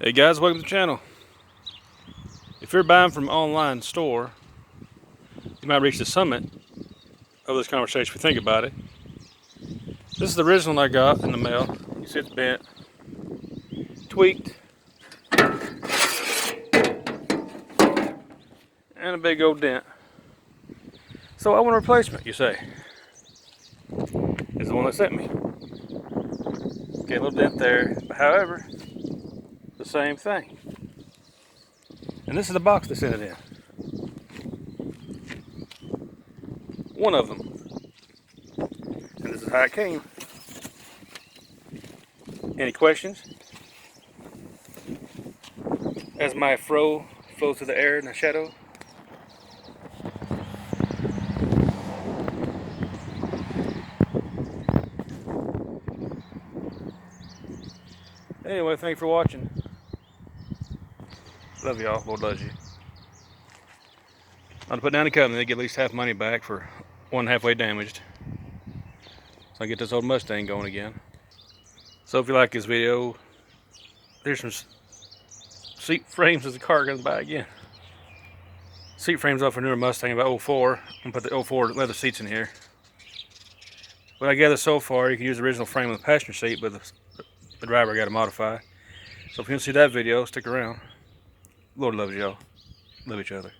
Hey guys, welcome to the channel. If you're buying from an online store, you might reach the summit of this conversation if you think about it. This is the original I got in the mail. You see it's bent, tweaked, and a big old dent. So I want a replacement, you say. Is the one that sent me. Okay, a little dent there. However, the same thing. And this is the box they sent it in. One of them. And this is how it came. Any questions? As my flows through the air in the shadow. Anyway, thank you for watching. Love y'all. Lord loves you. I'm gonna put down the company. They get at least half money back for one halfway damaged. So I get this old Mustang going again. So if you like this video, there's some seat frames as the car goes by again. Seat frames off a newer Mustang about 04. I'm gonna put the 04 leather seats in here. What I gather so far, you can use the original frame on the passenger seat, but the driver got to modify. So if you want to see that video, stick around. Lord loves y'all. Love each other.